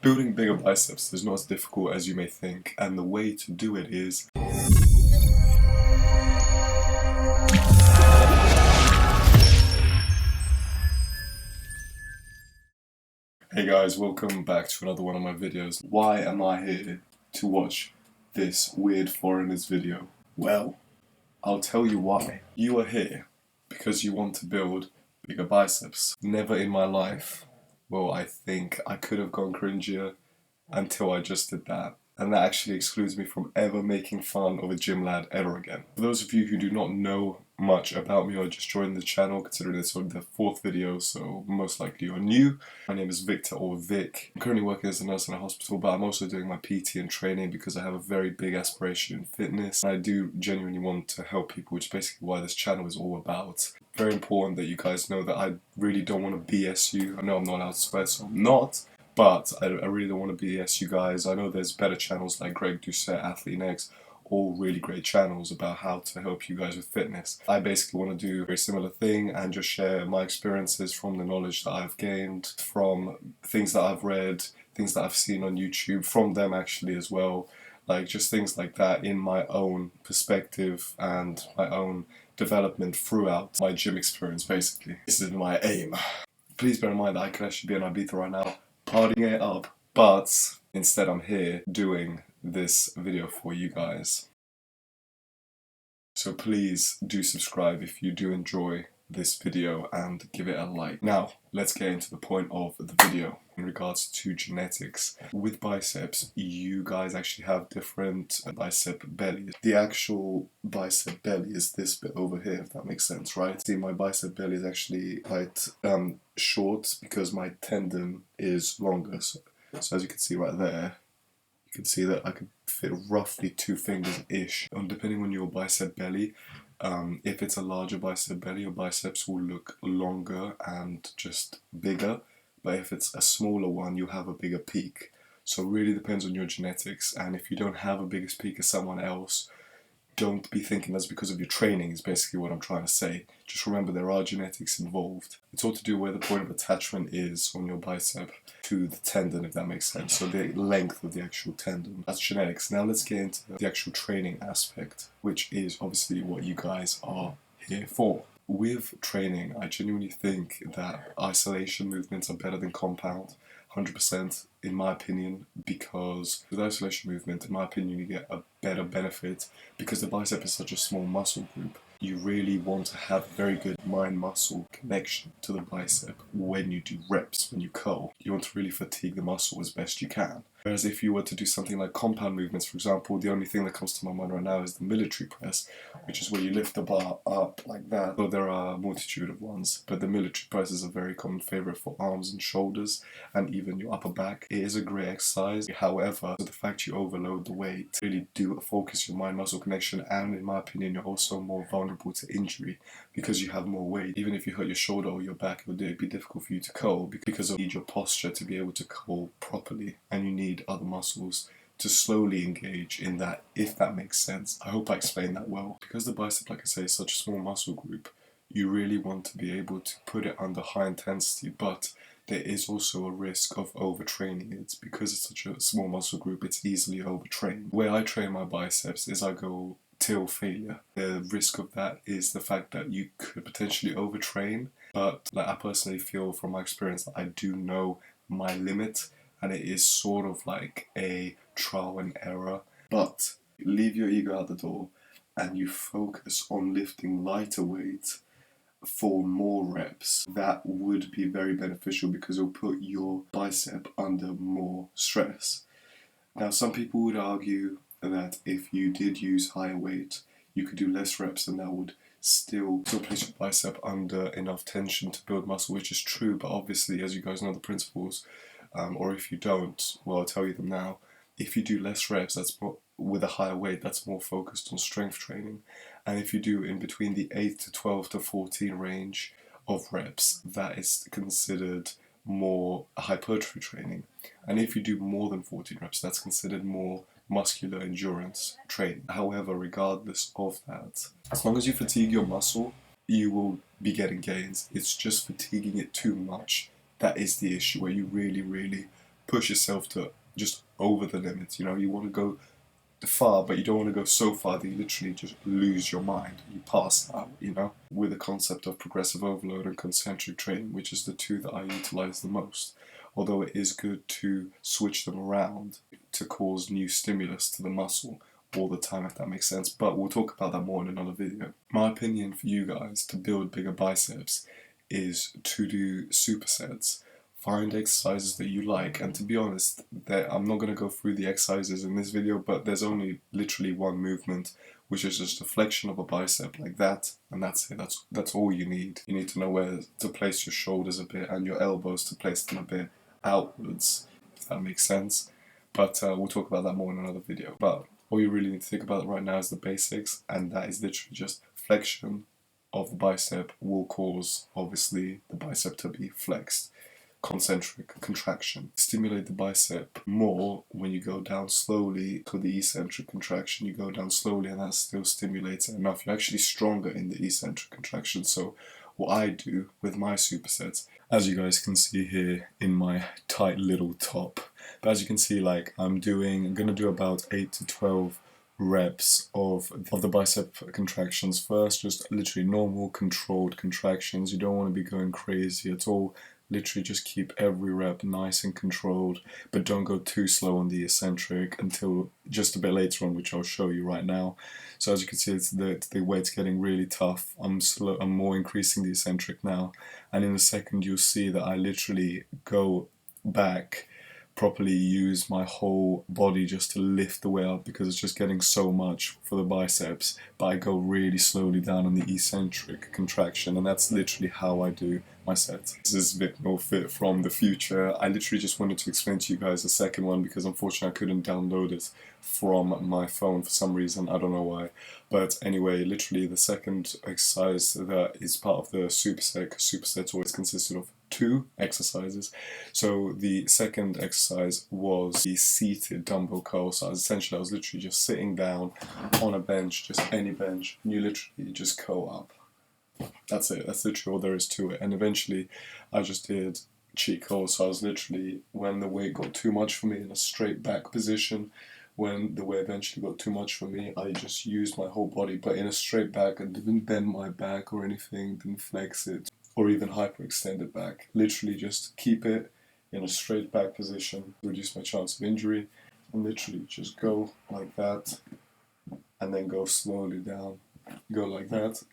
Building bigger biceps is not as difficult as you may think, and the way to do it is Hey guys, welcome back to another one of my videos. Why am I here to watch this weird foreigner's video? Well, I'll tell you why. You are here because you want to build bigger biceps. Never in my life, well, I think I could have gone cringier until I just did that. And that actually excludes me from ever making fun of a gym lad ever again. For those of you who do not know much about me or just joined the channel, considering this is the 4th video, so most likely you're new. My name is Victor or Vic. I'm currently working as a nurse in a hospital, but I'm also doing my PT and training because I have a very big aspiration in fitness. I do genuinely want to help people, which is basically why this channel is all about. Very important that you guys know that I really don't want to BS you. I know I'm not allowed to swear, so I'm not. But I really don't want to BS you guys. I know there's better channels like Greg Doucette, Athlete Next, all really great channels about how to help you guys with fitness. I basically want to do a very similar thing and just share my experiences from the knowledge that I've gained, from things that I've read, things that I've seen on YouTube, from them actually as well. Like just things like that in my own perspective and my own development throughout my gym experience basically. This is my aim. Please bear in mind that I could actually be in Ibiza right now, partying it up, but instead I'm here doing this video for you guys. So please do subscribe if you do enjoy this video and give it a like. Now, let's get into the point of the video in regards to genetics. With biceps, you guys actually have different bicep bellies. The actual bicep belly is this bit over here, if that makes sense, right? See, my bicep belly is actually quite short because my tendon is longer. So as you can see right there, you can see that I could fit roughly 2 fingers-ish. Depending on your bicep belly, if it's a larger bicep belly, your biceps will look longer and just bigger. But if it's a smaller one, you have a bigger peak. So it really depends on your genetics. And if you don't have a bigger peak as someone else, don't be thinking that's because of your training, is basically what I'm trying to say. Just remember there are genetics involved. It's all to do where the point of attachment is on your bicep to the tendon, if that makes sense. So the length of the actual tendon. That's genetics. Now let's get into the actual training aspect, which is obviously what you guys are here for. With training, I genuinely think that isolation movements are better than compound. 100% in my opinion, because with isolation movement, in my opinion, you get a better benefit because the bicep is such a small muscle group. You really want to have very good mind-muscle connection to the bicep when you do reps, when you curl. You want to really fatigue the muscle as best you can. Whereas if you were to do something like compound movements, for example, the only thing that comes to my mind right now is the military press, which is where you lift the bar up like that. Though there are a multitude of ones, but the military press is a very common favorite for arms and shoulders and even your upper back. It is a great exercise. However, the fact you overload the weight, really do focus your mind-muscle connection, and in my opinion, you're also more vulnerable to injury because you have more weight. Even if you hurt your shoulder or your back, it would be difficult for you to curl because you need your posture to be able to curl properly, and you need other muscles to slowly engage in that, if that makes sense. I hope I explained that well. Because the bicep, like I say, is such a small muscle group, you really want to be able to put it under high intensity, but there is also a risk of overtraining it because it's such a small muscle group. It's easily overtrained. The way I train my biceps is I go till failure. The risk of that is the fact that you could potentially overtrain, but like I personally feel from my experience that I do know my limit, and it is sort of like a trial and error. But leave your ego out the door and you focus on lifting lighter weight for more reps. That would be very beneficial because it'll put your bicep under more stress. Now, some people would argue that if you did use higher weight, you could do less reps and that would still place your bicep under enough tension to build muscle, which is true, but obviously, as you guys know the principles, or if you don't, well, I'll tell you them now. If you do less reps, that's more, with a higher weight, that's more focused on strength training. And if you do in between the 8 to 12 to 14 range of reps, that is considered more hypertrophy training. And if you do more than 14 reps, that's considered more muscular endurance training. However, regardless of that, as long as you fatigue your muscle, you will be getting gains. It's just fatiguing it too much. That is the issue, where you really push yourself to just over the limits. You know, you want to go far, but you don't want to go so far that you literally just lose your mind. You pass out, you know? With the concept of progressive overload and concentric training, which is the two that I utilize the most. Although it is good to switch them around to cause new stimulus to the muscle all the time, if that makes sense. But we'll talk about that more in another video. My opinion for you guys to build bigger biceps is to do supersets. Find exercises that you like, and to be honest, I'm not going to go through the exercises in this video, but there's only literally one movement, which is just a flexion of a bicep like that, and that's it. That's all you need. You need to know where to place your shoulders a bit and your elbows to place them a bit outwards, if that makes sense. But we'll talk about that more in another video. But all you really need to think about right now is the basics, and that is literally just flexion of the bicep will cause, obviously, the bicep to be flexed. Concentric contraction. Stimulate the bicep more when you go down slowly. For the eccentric contraction, you go down slowly and that still stimulates it enough. You're actually stronger in the eccentric contraction. So what I do with my supersets, as you guys can see here in my tight little top, but as you can see, like I'm gonna do about 8 to 12 reps of the bicep contractions first, just literally normal controlled contractions. You don't want to be going crazy at all. Literally just keep every rep nice and controlled, but don't go too slow on the eccentric until just a bit later on, which I'll show you right now. So as you can see, it's the weight's getting really tough. I'm more increasing the eccentric now, and in a second you'll see that I literally go back, properly use my whole body just to lift the weight up because it's just getting so much for the biceps, but I go really slowly down on the eccentric contraction, and that's literally how I do my sets. This is a bit more fit from the future. I literally just wanted to explain to you guys the second one because unfortunately I couldn't download it from my phone for some reason, I don't know why. But anyway, literally the second exercise that is part of the superset, because supersets always consisted of 2 exercises. So the second exercise was the seated dumbbell curl. So essentially I was literally just sitting down on a bench, just any bench, and you literally just curl up. That's it, that's literally all there is to it. And eventually I just did cheat curls. So I was literally, when the weight got too much for me, in a straight back position. When the weight eventually got too much for me, I just used my whole body, but in a straight back. I didn't bend my back or anything, didn't flex it, or even hyperextend it back. Literally just keep it in a straight back position, reduce my chance of injury, and literally just go like that, and then go slowly down. Go like that,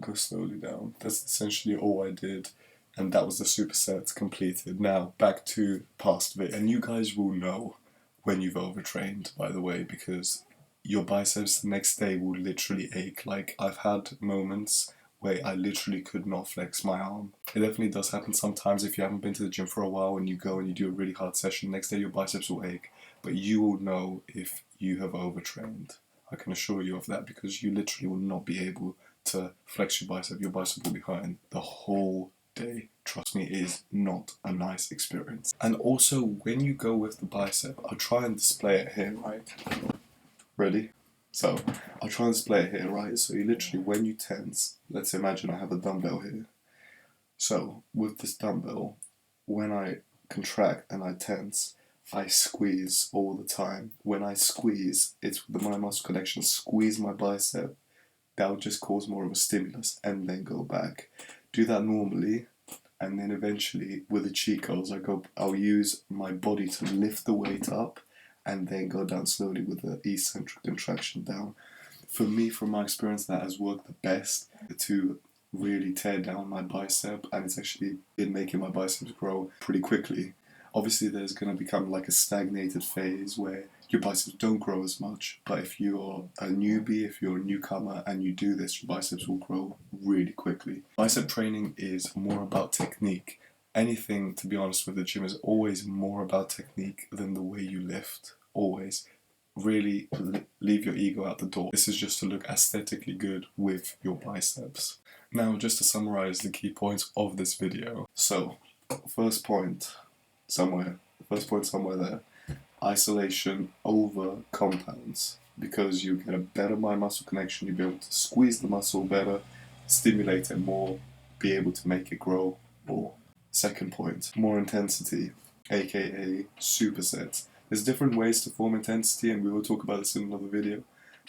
go slowly down. That's essentially all I did, and that was the superset completed. Now, back to past vid, and you guys will know when you've overtrained, by the way, because your biceps the next day will literally ache. Like, I've had moments where I literally could not flex my arm. It definitely does happen sometimes if you haven't been to the gym for a while and you go and you do a really hard session, next day your biceps will ache, but you will know if you have overtrained. I can assure you of that, because you literally will not be able to flex your bicep will be hurting the whole day. Trust me, it is not a nice experience. And also, when you go with the bicep, I'll try and display it here, right? Ready? So, I'll try and display it here, right? So you literally, when you tense, let's imagine I have a dumbbell here. So, with this dumbbell, when I contract and I tense, I squeeze all the time. When I squeeze, it's with the mind muscle connection, squeeze my bicep, that will just cause more of a stimulus and then go back. Do that normally, and then eventually with the cheat codes, I'll use my body to lift the weight up and then go down slowly with the eccentric contraction down. For me, from my experience, that has worked the best to really tear down my bicep, and it's actually been making my biceps grow pretty quickly. Obviously there's going to become like a stagnated phase where your biceps don't grow as much, but if you're a newbie, if you're a newcomer and you do this, your biceps will grow really quickly. Bicep training is more about technique. Anything, to be honest, with the gym is always more about technique than the way you lift, always. Really leave your ego out the door. This is just to look aesthetically good with your biceps. Now, just to summarize the key points of this video. So, first point somewhere there. Isolation over compounds, because you get a better mind muscle connection, you'll be able to squeeze the muscle better, stimulate it more, be able to make it grow more. Second point, more intensity. aka supersets. There's different ways to form intensity, and we will talk about this in another video.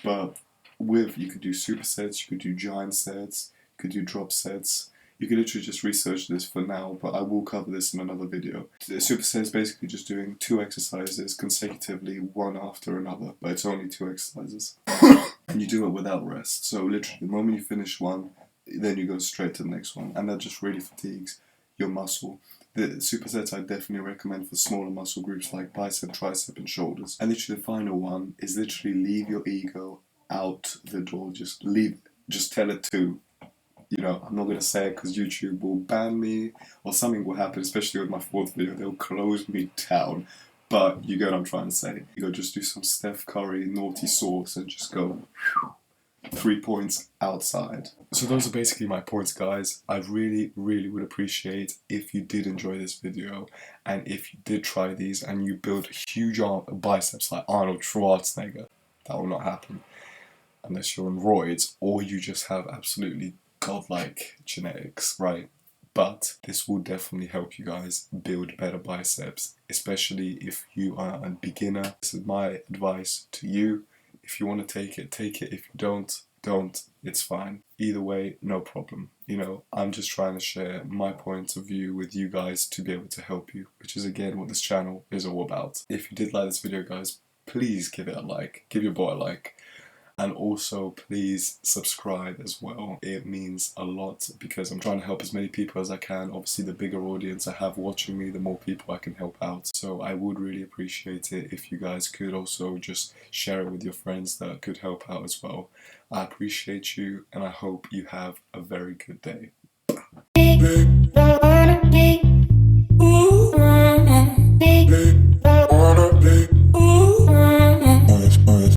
But you could do supersets, you could do giant sets, you could do drop sets. You could literally just research this for now, but I will cover this in another video. The superset is basically just doing 2 exercises consecutively, one after another, but it's only 2 exercises. And you do it without rest. So literally, the moment you finish one, then you go straight to the next one, and that just really fatigues your muscle. The supersets I definitely recommend for smaller muscle groups like bicep, tricep, and shoulders. And literally, the final one is literally leave your ego out the door. Just leave it. Just tell it to. I'm not going to say it because YouTube will ban me or something will happen, especially with my 4th video. They'll close me down. But you get what I'm trying to say. You go just do some Steph Curry naughty sauce and just go 3 points outside. So those are basically my points, guys. I really would appreciate if you did enjoy this video, and if you did try these and you build huge biceps like Arnold Schwarzenegger. That will not happen unless you're on roids or you just have absolutely godlike genetics, right? But this will definitely help you guys build better biceps, especially if you are a beginner. This is my advice to you. If you want to take it, take it. If you don't, it's fine. Either way, no problem. I'm just trying to share my point of view with you guys to be able to help you, which is again what this channel is all about. If you did like this video, guys, please give it a like. Give your boy a like. And also, please subscribe as well. It means a lot because I'm trying to help as many people as I can. Obviously, the bigger audience I have watching me, the more people I can help out. So I would really appreciate it if you guys could also just share it with your friends that could help out as well. I appreciate you, and I hope you have a very good day.